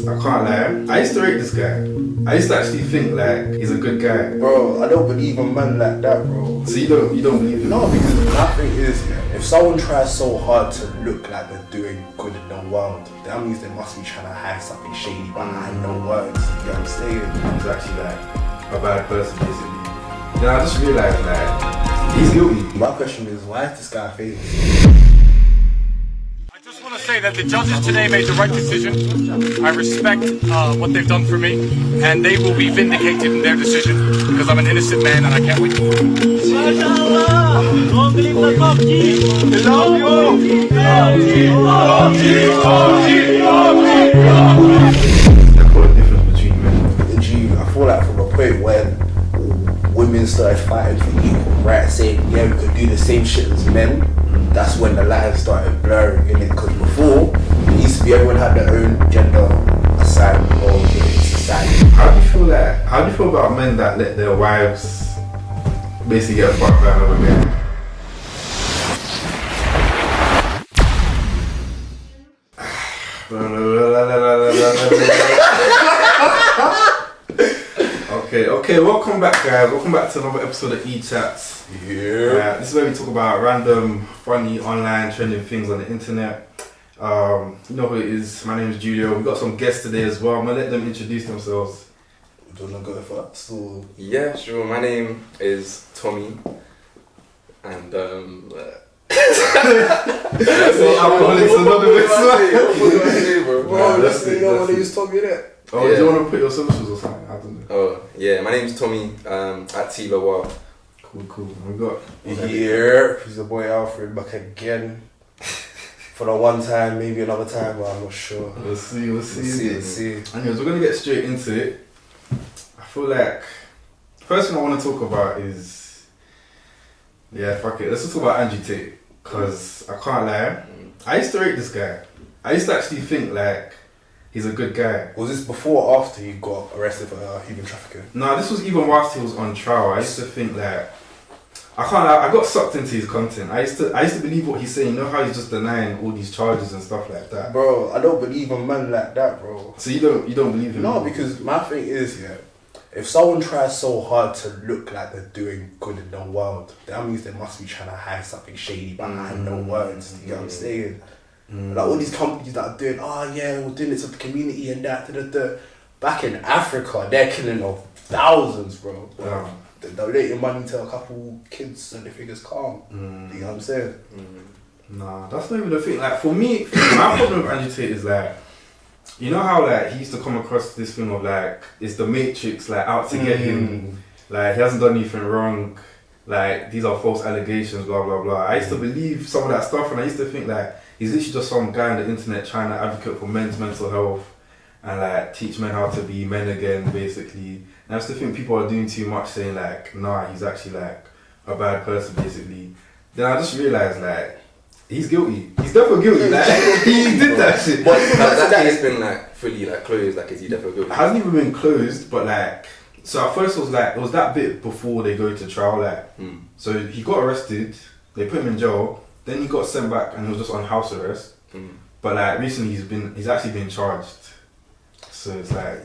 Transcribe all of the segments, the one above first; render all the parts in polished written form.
I can't lie, I used to rate this guy. I used to actually think like he's a good guy. Bro, I don't believe a man like that, bro. So you don't believe him? No, because my thing is, if someone tries so hard to look like they're doing good in the world, that means they must be trying to hide something shady behind the words. You know what I'm saying? He's actually like a bad person basically. Then I just realised like he's guilty. My question is, why is this guy famous? I just want to say that the judges today made the right decision. I respect what they've done for me, and they will be vindicated in their decision because I'm an innocent man and I can't wait. I feel like from a point when women started fighting for equal rights, saying yeah we could do the same shit as men, that's when the lines started blurring in it. Because before it used to be everyone had their own gender assigned or in society. How do you feel about men that let their wives basically get fucked by another man? Okay, welcome back guys, welcome back to another episode of Echats. Yeah. This is where we talk about random, funny, online, trending things on the internet. You know who it is, my name is Julio. We've got some guests today as well. I'm going to let them introduce themselves. Do you want to go first? Or? Yeah, sure. My name is Tommy, and Alcoholics Anonymous. Bro, that's the one they used to talk me there. Oh, do you want to put your socials or something? I don't know. Oh, yeah, my name's Tommy, at Tiva Wow. Cool. We got Here, he's the boy Alfred back again. For the one time, maybe another time, but I'm not sure. We'll see. Let's see. Anyways, we're going to get straight into it. I feel like first thing I want to talk about is fuck it. Let's just talk about Andrew Tate, because I can't lie, I used to rate this guy. I used to actually think like he's a good guy. Was this before or after he got arrested for human trafficking? No, this was even whilst he was on trial. I used to think like I got sucked into his content. I used to believe what he's saying. You know how he's just denying all these charges and stuff like that. Bro, I don't believe a man like that, bro. So you don't believe him? No, because my thing is, if someone tries so hard to look like they're doing good in the world, that means they must be trying to hide something shady behind the words. You know what I'm saying? Like all these companies that are doing, we're doing it to the community and that. Back in Africa, they're killing off thousands, bro. Yeah. They're donating money to a couple kids and they think it's calm. You know what I'm saying? Nah, that's not even the thing. Like for me, my problem with Andrew Tate is like, you know how like he used to come across this thing of like it's the Matrix like out to get him, like he hasn't done anything wrong, like these are false allegations, blah blah blah. I used to believe some of that stuff, and I used to think like he's literally just some guy on the internet trying to advocate for men's mental health and like teach men how to be men again, basically. And I used to think people are doing too much, saying like, nah, he's actually like a bad person, basically. Then I just realised like he's guilty. He's definitely guilty. Like he did that shit. But that case been like fully like closed. Like, is he definitely guilty? It hasn't even been closed, but like, so at first it was that bit before they go to trial, like, so he got arrested, they put him in jail, then he got sent back and he was just on house arrest. But like recently he's actually been charged. So it's like,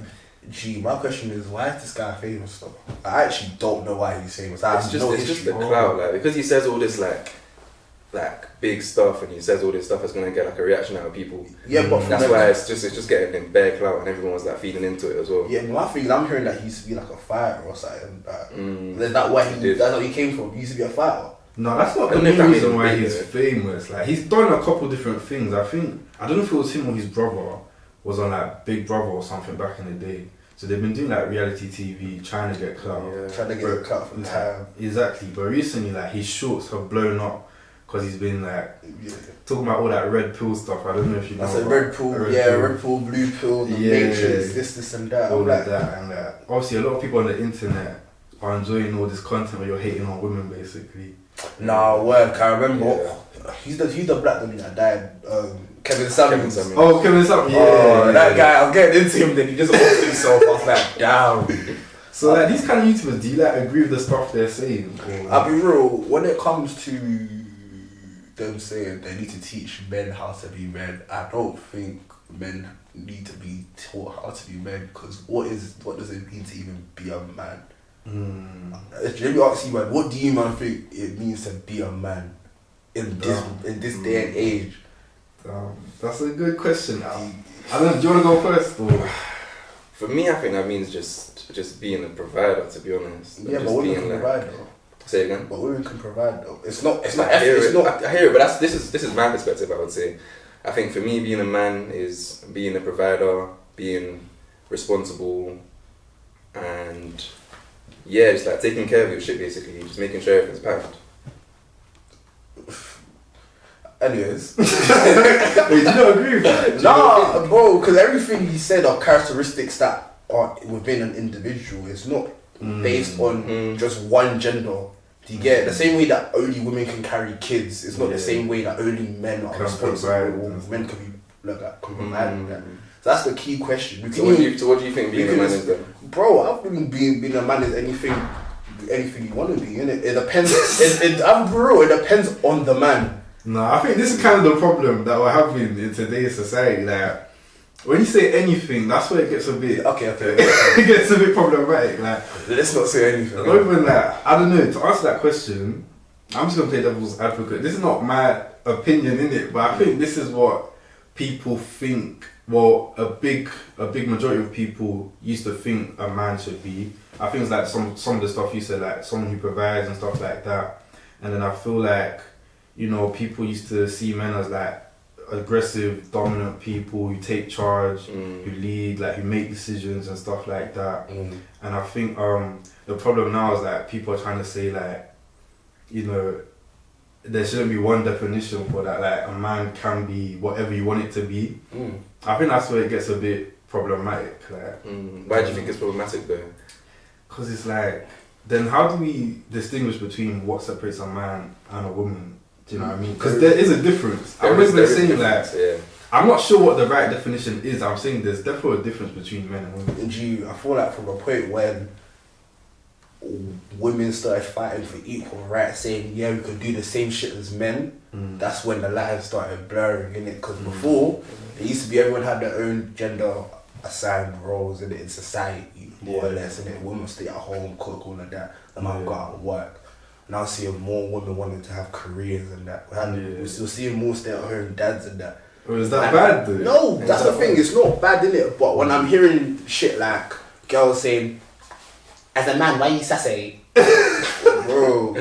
my question is, why is this guy famous though? I actually don't know why he's famous. It's just the clout, like, because he says all this like big stuff, and he says all this stuff is gonna get like a reaction out of people. Yeah, but that's why it's just getting him bare clout, and everyone's like feeding into it as well. Yeah, but my thing is, I'm hearing that he used to be like a fighter or something. Is that where that's where he came from? He used to be a fighter. No, that's not the main reason why he's famous. Like he's done a couple different things. I don't know if it was him or his brother was on like Big Brother or something back in the day. So they've been doing like reality TV, trying to get clout. Yeah, trying to get clout from time. Exactly, but recently like his shorts have blown up because he's been like talking about all that red pill stuff. I don't know if you know. That's a red pill, red pill, blue pill, the Matrix, this and that. All like that, and obviously a lot of people on the internet are enjoying all this content where you're hating on women, basically. Nah, work. I remember. He's the black dude that died. Kevin Samuels. Oh, Kevin Samuels. That guy. I'm getting into him. Then he just lost himself. I was like, damn. So like these kind of YouTubers, do you like agree with the stuff they're saying? I'll be real. When it comes to them saying they need to teach men how to be men, I don't think men need to be taught how to be men, because what does it mean to even be a man? Let me ask you, man, what do you man think it means to be a man in this day and age? That's a good question. I don't know, do you want to go first? Or? For me, I think that means just being a provider, to be honest. Yeah, but women can provide though. Say it again. But women can provide though. It's not. I hear it, but this is my perspective. I would say, I think for me, being a man is being a provider, being responsible, and it's like taking care of your shit, basically, just making sure everything's packed. Anyways. Wait, do you not agree with that? Nah, bro, because everything you said are characteristics that are within an individual. It's not based on just one gender. Do you get it? The same way that only women can carry kids, it's not the same way that only men are responsible, or men can be can provide that. So that's the key question. So what do you think being a man is then? Bro, I think being a man is anything you want to be, innit? It depends. I'm real. It depends on the man. No, I think this is kind of the problem that we're having in today's society. Like, when you say anything, that's where it gets a bit. Okay. It gets a bit problematic. Like, let's not say anything. Not even like, I don't know. To answer that question, I'm just gonna play devil's advocate. This is not my opinion, innit? But I think this is what people think. Well, a big majority of people used to think a man should be. I think it's like some of the stuff you said, like someone who provides and stuff like that. And then I feel like, people used to see men as like aggressive, dominant people who take charge, who lead, like who make decisions and stuff like that. And I think the problem now is that people are trying to say like, there shouldn't be one definition for that. Like a man can be whatever you want it to be. I think that's where it gets a bit problematic. Like, why do you think it's problematic though? Because it's like, then how do we distinguish between what separates a man and a woman? Do you know what I mean? Because there is a difference. I'm not even saying like, I'm not sure what the right definition is. I'm saying there's definitely a difference between men and women. I feel like from a point when women started fighting for equal rights, saying we could do the same shit as men, that's when the lines started blurring, innit? Because before, it used to be everyone had their own gender assigned roles in society, more or less, innit? Women stay at home, cook, all of that, and man go out and work. Now seeing more women wanting to have careers and that. We're still seeing more stay-at-home dads and that. Or is that bad though? No, that's the thing. It's not bad, innit? But when I'm hearing shit like girls saying, "As a man, why you sassy?" Bro.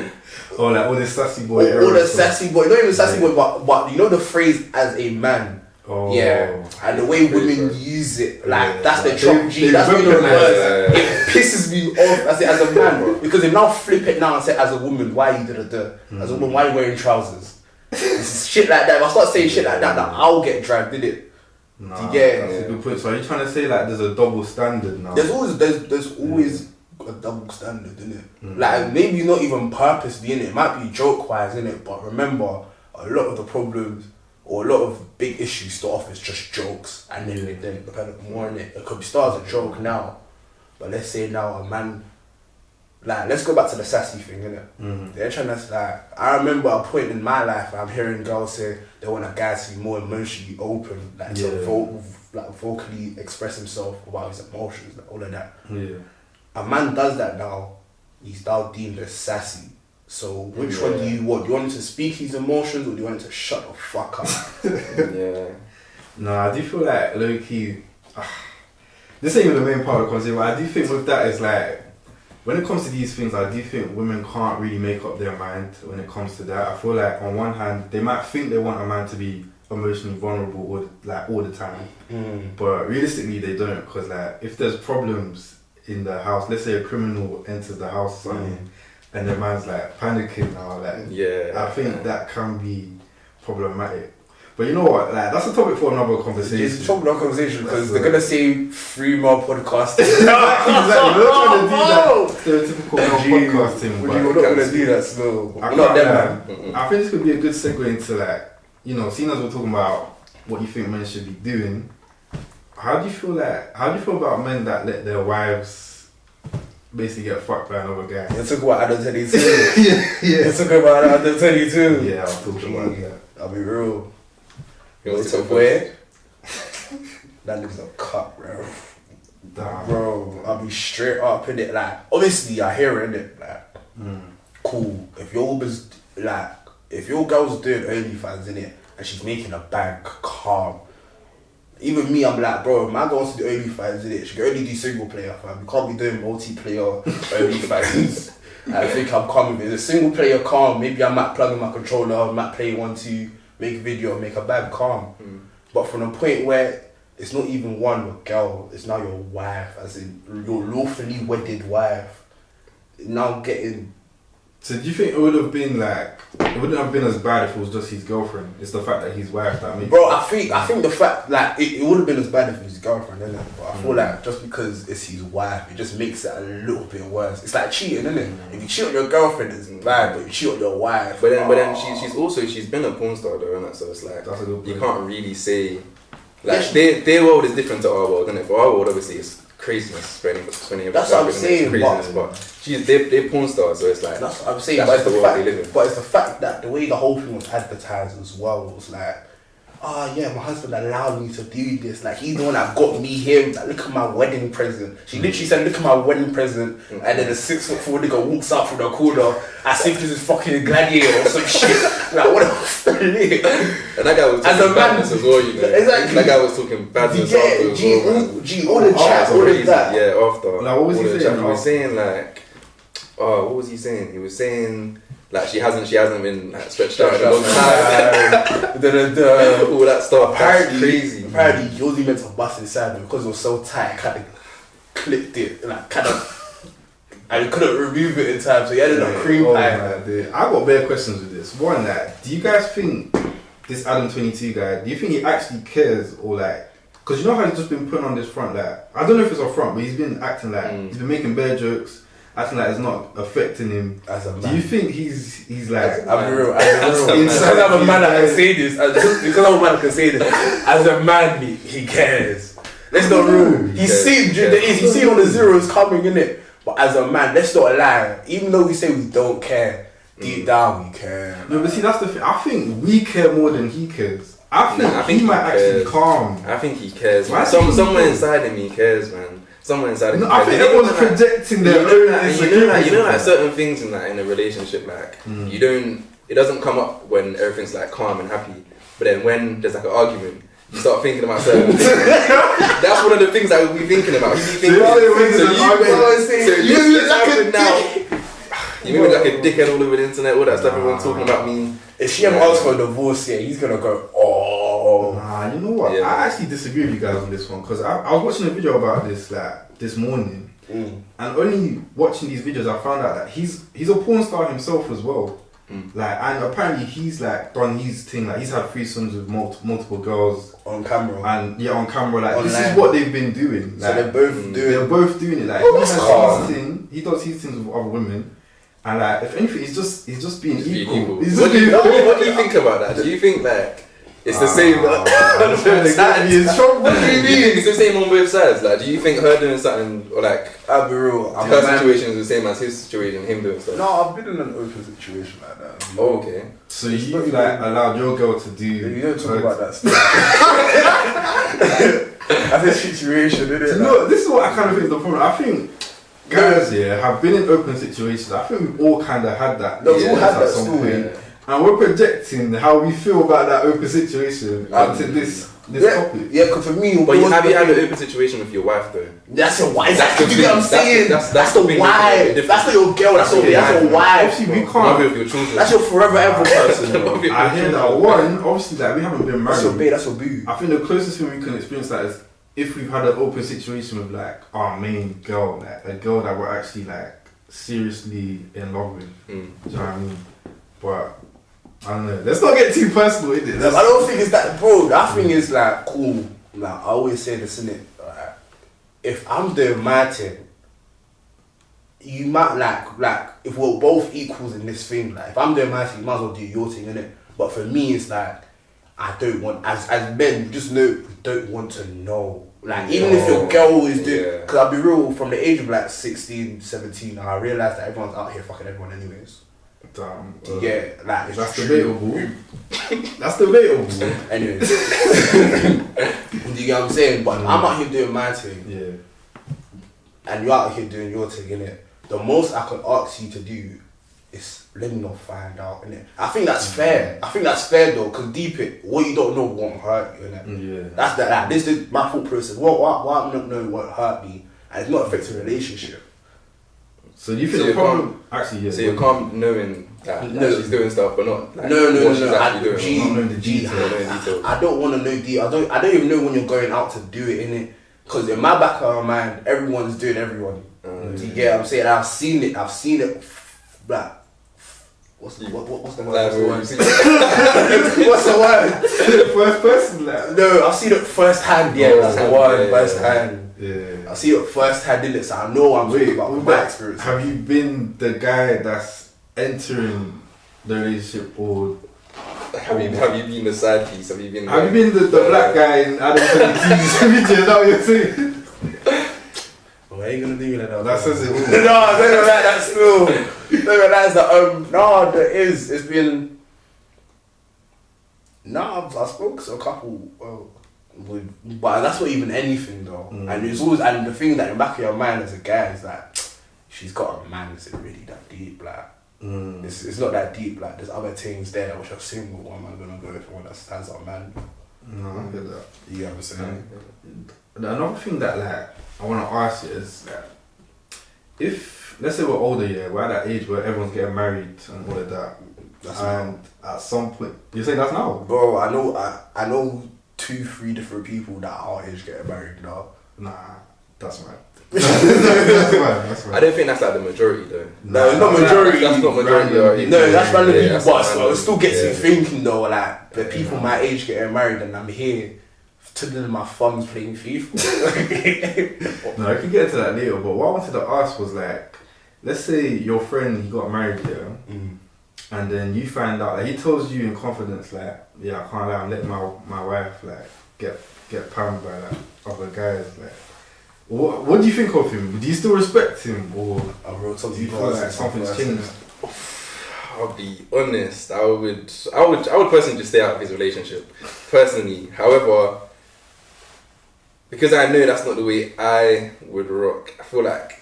Or like all this sassy boy. All the sassy boy. Not even sassy boy, but the phrase "as a man." Oh. Yeah, and the way women use it, like that's the They- chop G. they That's really the remember words. It pisses me off. I say as a man, because they now flip it now and say as a woman, why you as a woman, why you wearing trousers? This is shit like that. If I start saying shit like that, I'll get dragged, in it. Nah, Do you get that's a good point. So are you trying to say like there's a double standard now? There's always a double standard, innit? Like maybe not even purposely, innit? It might be joke wise, innit? But remember, a lot of the problems or a lot of big issues start off as just jokes, and then kind of more in it. It could start as a joke now, but let's say now a man, like let's go back to the sassy thing, innit? They're trying to like, I remember a point in my life I'm hearing girls say they want a guy to be more emotionally open, like to vocally express himself about his emotions, like all of that. A man does that now, he's now deemed as sassy. So which one do you want? Do you want him to speak his emotions, or do you want him to shut the fuck up? Nah, I do feel like low-key, this ain't even the main part of the conversation, but I do think with that is like, when it comes to these things, I do think women can't really make up their mind when it comes to that. I feel like on one hand, they might think they want a man to be emotionally vulnerable all the time, but realistically they don't, because like if there's problems in the house, let's say a criminal enters the house or something, and the man's like panicking now, like I think that can be problematic. But you know what, like that's a topic for another conversation. It's a topic for another conversation because they're gonna say 3 more podcasts. Exactly, we're not trying to do that stereotypical podcasting. We're not gonna do that slow. I think this could be a good segue into like, seeing as we're talking about what you think men should be doing, how do you feel about men that let their wives basically get fucked by another guy? You're talking about Adam 22. You're talking about Adam 22. Yeah, I'll talk about that. I'll be real. You want to It's a talk boy. That nigga's a cut, bro. Damn. Bro, I'll be straight up in it. Like, obviously, I hear it in it. Like, cool. If your girl's doing OnlyFans in it and she's making a bag, calm. Even me, I'm like, bro, if my girl wants to do OnlyFans in it, she can only do single player, fam. You can't be doing multiplayer OnlyFans. I think I'm calm with it. It's a single player, calm. Maybe I might plug in my controller, I might play 1, 2, make a video, make a bag, calm. But from the point where it's not even one girl, it's now your wife, as in your lawfully wedded wife, now getting. So do you think it would have been like, it wouldn't have been as bad if it was just his girlfriend? It's the fact that his wife that makes. Bro, I think the fact like it would have been as bad if it was his girlfriend, innit? But I feel like just because it's his wife, it just makes it a little bit worse. It's like cheating, isn't it? If you cheat on your girlfriend, it's bad, but if you cheat on your wife. But then she's been a porn star though, innit? So it's like That's a good you point. can't really say like their world is different to our world, isn't it? For our world, obviously, it's craziness for any That's what I'm saying, but they're porn stars, so it's like that's what I'm saying. That's But just the it's, world they live in. but it's the fact that the way the whole thing was advertised as well was like, oh yeah, my husband allowed me to do this. Like, he's the one that got me here. Like, look at my wedding present. She literally said, look at my wedding present. And then a 6'4" nigga walks out from the corner as if this is fucking Gladiator or some shit. Like, what the fuck? And that guy was talking badness as well, you know. Exactly. That guy was talking badness after as well. All the chat, all of that. Yeah, after. Like, what was he saying? He was saying like, what was he saying? He was saying like she hasn't been like, stretched out in a long time. All that stuff. That's crazy. Apparently, he wasn't meant to bust inside him because it was so tight. Kind of clipped it, like kind of, and he couldn't remove it in time, so he ended up cream pie. I got bare questions with this. One, like, do you guys think this Adam 22 guy? Do you think he actually cares, or like, because you know how he's just been putting on this front, like, I don't know if it's a front, but he's been acting like he's been making bare jokes. Acting like it's not affecting him. As a man. Do you think he's like? I'm real. Because I'm a man that can say this. Because I'm a man that can say this. As a man, he cares. Let's not real. He's seen on the zeros coming, innit? But as a man, let's not lie. Even though we say we don't care, deep down we care. No, but see, that's the thing. I think we care more than he cares. I think he might actually calm. I think he cares. Somewhere inside him, he cares, man. Somewhere inside him. No, I think everyone's projecting their own. You know, like certain things in a relationship, like it doesn't come up when everything's like calm and happy. But then when there's like an argument, you start thinking about certain things. That's one of the things that we'll be thinking about. You make me like a dickhead all over the internet, all that stuff. Everyone's talking about me. If she ever asks for a divorce, he's gonna go, oh. Nah, you know what? Yeah. I actually disagree with you guys on this one, because I was watching a video about this like this morning, and only watching these videos I found out that he's a porn star himself as well. Like, and apparently he's like done his thing, like he's had threesomes with multiple girls on camera, and on camera, like online. This is what they've been doing. Like, so they're both doing it. Like, he does his things with other women. And like, if anything, he's just being equal. What do you think about that? Do you think like it's the same on both sides? What do you mean? It's the same on both sides. Like, do you think her doing something, or like I'll be real, her situation is the same as his situation, him doing stuff? No, I've been in an open situation like that. Oh, okay. So you like allowed your girl to do? You don't talk about that stuff. That's a situation, isn't it? No, this is what I kind of think the problem. I think guys have been in open situations. I think we've all kind of had that. No, we all had that at some point. And we're projecting how we feel about that open situation onto this topic. Yeah, because for me, but have you had an open situation with your wife though? That's your wife. That's what I'm saying. That's the wife. That's not your girl. That's your wife. Obviously, we can't. That's your forever ever person. I hear that. One, obviously, like we haven't been married. That's your babe. That's your boo. I think the closest thing we can experience that is if we've had an open situation with like our main girl, like a girl that we're actually like seriously in love with. Do you know what I mean? But I don't know. Let's not get too personal, is it? I don't think it's that, bro. That thing is like cool. Like I always say this, innit? Like, if I'm doing my thing, you might like if we're both equals in this thing. Like if I'm doing my thing, you might as well do your thing, innit? But for me, it's like I don't want as men. Just know we don't want to know. Like even if your girl is doing, because I'll be real, from the age of like 16, 17, I realised that everyone's out here fucking everyone anyways. Damn. Like that's debatable. That's debatable. Anyways, do you get what I'm saying? But I'm out here doing my thing, Yeah. and you're out here doing your thing, innit? The most I could ask you to do is let me not find out, innit? I think that's fair. I think that's fair though, because deep it, what you don't know won't hurt you, innit? Yeah. That's that. This is my thought process. What I'm not knowing won't hurt me, and it's not affecting the relationship. So do you think So the you're problem... Actually, yeah. So you're calm knowing that she's doing stuff, but not like No. what she's actually doing. G, not knowing the G, details. Not knowing details. I don't want to know details. I don't even know when you're going out to do it, innit? Because in my back of my mind, everyone's doing everyone. Do you get what I'm saying? I've seen it. Like, what's the word? What's the word? What's the word? First person, like... No, I've seen it first hand. Yeah, that's the word. First hand. Yeah. I see it first hand, innit? So I know what I'm talking about with my experience. Have you been the guy that's entering the relationship, or Have you been the side piece? Have you been the black guy in Adam Tate video? Is that what you're saying? Why are you gonna do like that? That says it all. No, I don't like that still. No, that's the no, there is. It's been. I've spoken to a couple. But that's not even anything though. And it's always, and the thing that in the back of your mind as a guy is that she's got a man. Is it really that deep? Like, it's not that deep. Like, there's other things there which are single. Why am I gonna go for one that stands up, man? No, I get that. You know what I'm saying? Another thing that like I want to ask you is that if let's say we're older, we're at that age where everyone's getting married and all of that, and at some point you say that's now, bro. I know 2-3 different people that are our age getting married now. Nah, that's right. That's right. I don't think that's like the majority though. No, it's not majority. That's not majority. No, that's random people. that's But random. it still gets me thinking though. Like the people my age getting married, and I'm here twiddling my thumbs playing FIFA. No, I can get into that later. But what I wanted to ask was like, let's say your friend he got married and then you find out, like he tells you in confidence, like, yeah, I can't lie, I'm letting my wife like get pammed by like other guys. Like, what do you think of him? Do you still respect him, or I wrote do something. you feel like something's changed? I'll be honest. I would personally just stay out of his relationship. Personally, however, because I know that's not the way I would rock. I feel like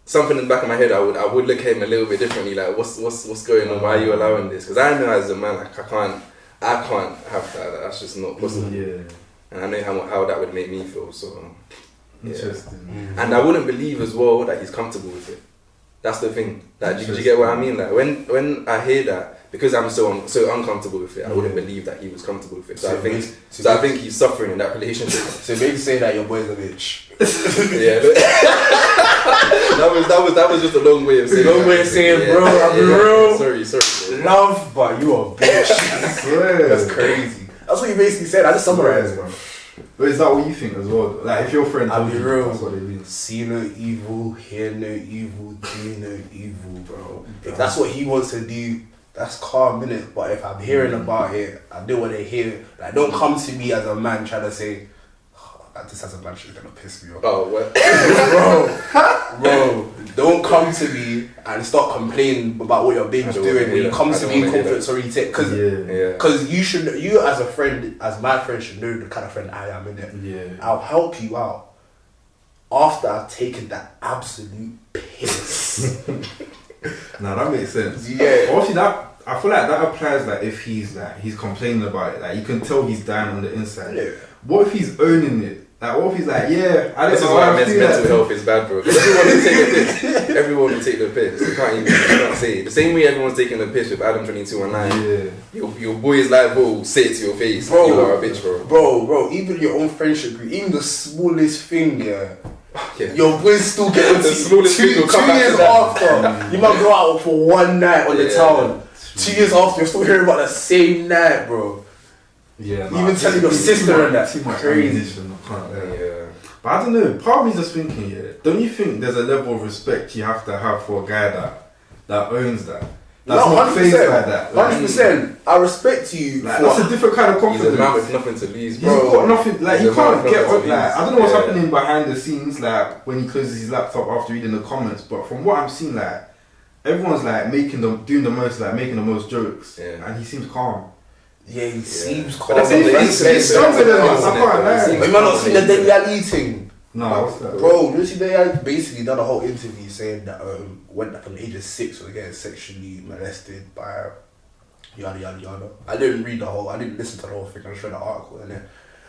something in the back of my head, I would look at him a little bit differently. Like, what's going on? Why are you allowing this? Because I know as a man, like I can't have that. That's just not possible. Yeah. And I know how that would make me feel. So Interesting. And I wouldn't believe as well that he's comfortable with it. That's the thing. Like, do you get what I mean? Like when I hear that, because I'm so uncomfortable with it, I wouldn't believe that he was comfortable with it. So I think he's suffering in that relationship. So maybe say that your boy's a bitch. Yeah. that was just a long way of saying. Long way of saying, bro. I'm real. Sorry. Love, but you a bitch. I swear. That's crazy. That's what you basically said. I just summarized, bro. But is that what you think as well? Like, if your friend I'll told be you, real. that's what it means. See no evil, hear no evil, do no evil, bro. If that's what he wants to do, that's calm, innit? But if I'm hearing about it, I don't want to hear. Like, don't come to me as a man trying to say, this as a man shit's gonna piss me off. Oh, what? Bro, don't come to me and start complaining about what your baby's doing. When you come to me in confidence oriented, because you as a friend, as my friend, should know the kind of friend I am, innit? Yeah. I'll help you out after I've taken that absolute piss. Nah, that makes sense. Yeah. Obviously, I feel like that applies. Like, if he's complaining about it, like you can tell he's down on the inside. Yeah. What if he's owning it? Like, what if he's like, yeah, I don't This is know why how I feel mental like. health is bad, bro. Everyone will take the piss. Everyone will take the piss. You can't say it. The same way everyone's taking the piss with Adam 22 online. Yeah. Your boys live will say it to your face. Bro, you are a bitch, bro. Bro, even your own friendship group, even the smallest thing, Yeah. your boys still get on The smallest thing will come 2 back years to that. after. You might go out for one night on the town. 2 years after, you're still hearing about the same night, bro. Yeah. Even telling your sister and that. Too much Crazy. ammunition, I can't, Yeah. But I don't know, part of me's just thinking, don't you think there's a level of respect you have to have for a guy that owns that? That's No, not phased 100%. like that. 100%. I respect you. Like, that's a different kind of He's a confidence. man with nothing to lose, He's bro. got nothing, like, He's you a man can't with get nothing up, to like, lose. I don't know what's Yeah. happening behind the scenes, like, when he closes his laptop after reading the comments, but from what I'm seeing, like, everyone's, like, doing the most, like, making the most jokes, Yeah. and he seems calm. Yeah, he seems But calm. that's something- It's stronger than us, I can't lie. You might not see the Daily Ali thing. No, what's that? Bro, you see Daily Ali basically done a whole interview saying that when from the age of 6 was getting sexually molested by yada yada yada. I didn't listen to the whole thing, I just read the article in it.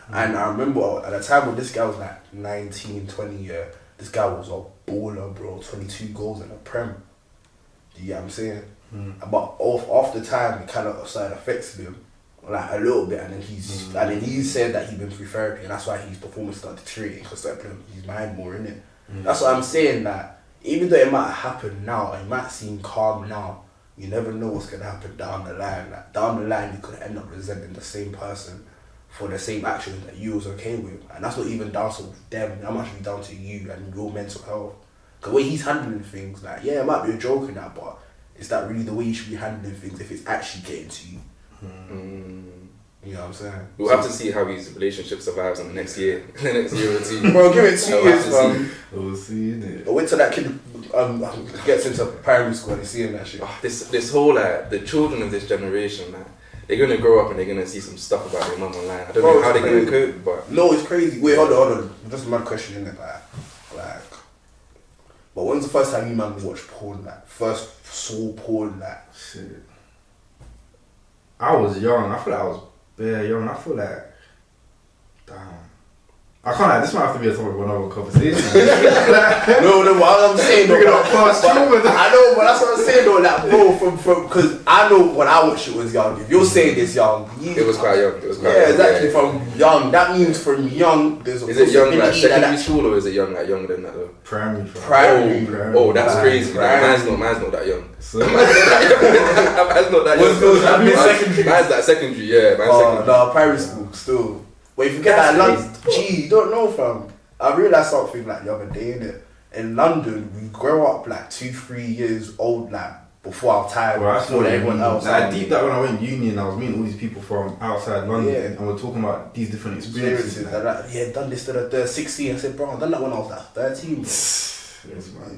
And I remember at the time when this guy was like 19, 20, yeah, this guy was a baller, bro. 22 goals in a Prem. Do you get what I'm saying? But off the time, it kind of started affecting him, like a little bit, and then he said that he'd been through therapy, and that's why his performance started deteriorating because started putting his mind more in it. That's what I'm saying. That even though it might happen now, it might seem calm now. You never know what's gonna happen down the line. Like down the line, you could end up resenting the same person for the same actions that you was okay with, and that's not even down to them. That might be down to you and your mental health. Because the way he's handling things, like it might be a joke in that, but is that really the way you should be handling things if it's actually getting to you? You know what I'm saying? We'll have to see how his relationship survives in the next year. The next year or two. Bro, give it 2 years, man. We'll see, innit? But wait till that kid gets into primary school and he's seeing that shit. This whole the children of this generation, man, they're gonna grow up and they're gonna see some stuff about their mum online. I don't know how they're gonna cope, but no, it's crazy. Wait, hold on. Just a mad question, innit? Like, but when's the first time you man watched porn? Like, first saw porn? Like, shit. I was young. I feel like I was bare young. I feel like, damn. I can't like, this might have to be a topic of another conversation. no, what I'm saying though, I know, but that's what I'm saying though, like bro, from because I know when I watched it was young. If you're saying this young, it was quite young. It was quite young. Exactly, from young. That means from young, there's a is it young like secondary school or is it young like younger than that though? Primary. Oh, that's crazy. Man's not that young. So, man's not that young. Man's like secondary, yeah. No, primary school still. But if you get that London, you don't know, fam. I realised something like the other day, innit? In London, we grow up like 2-3 years old, like before our time, before everyone else. Like, I deep that when I went uni and I was meeting all these people from outside London, and we're talking about these different experiences. Like, done this to the 16. I said, bro, I done that when I was like 13.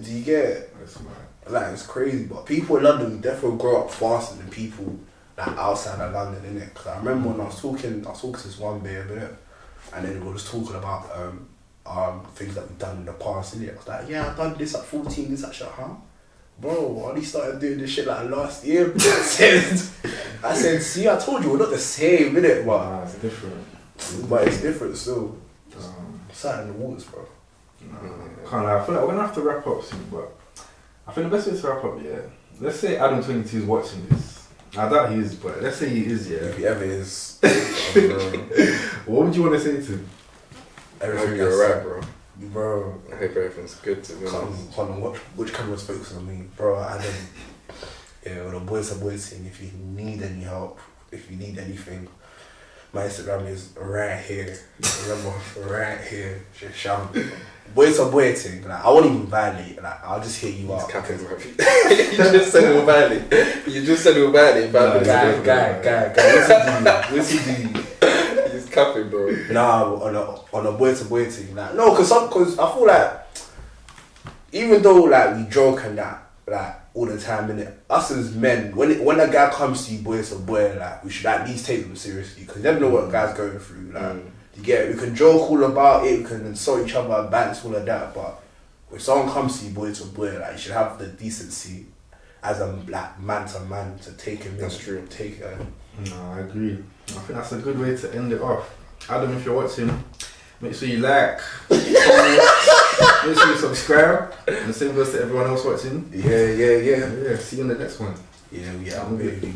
Do you get it? That's mad. Like, it's crazy. But people in London definitely grow up faster than people like outside of London, innit? Because I remember when I was talking to this one babe, innit? And then we were just talking about things that we've done in the past, innit? I was like, yeah, I've done this at 14, this at shit, huh? Bro, I only started doing this shit like last year. I said, see, I told you we're not the same, innit? But nah, it's different. But it's different still. It's out in the waters, bro. Can't lie, I feel like we're gonna have to wrap up soon, but I think the best way to wrap up, yeah. Let's say Adam 22 is watching this. I doubt he is, but let's say he is, yeah. If he ever is. What would you want to say to him? Everything you're alright, bro. Bro. I hope everything's good to me. Hold on, which camera's focusing on me? Bro, Adam. Yeah, well, the boys are waiting. If you need any help, if you need anything, my Instagram is right here. Remember, right here. Just shout. Boys are waiting. Like, I won't even violate. Like, I'll just hear you out. Capping, bro. You just said it will violate. You just said it will violate. Guy. What's he do? He's capping, bro. Nah, on a boy to boy thing. Like, no, cause I feel like even though like we joke and that like all the time, innit? Us as men, when a guy comes to you, boy to boy, like we should at least take them seriously, because you never know what a guy's going through. Like, you get it? We can joke all about it, we can insult each other, balance all of that, but when someone comes to you, boy to boy, like you should have the decency as a like man to man to take him. That's true. Take it. No, I agree. I think that's a good way to end it off. Adam, if you're watching, make sure you like, comment, make sure you subscribe, and the same goes to everyone else watching. Yeah. See you in the next one. Yeah, baby.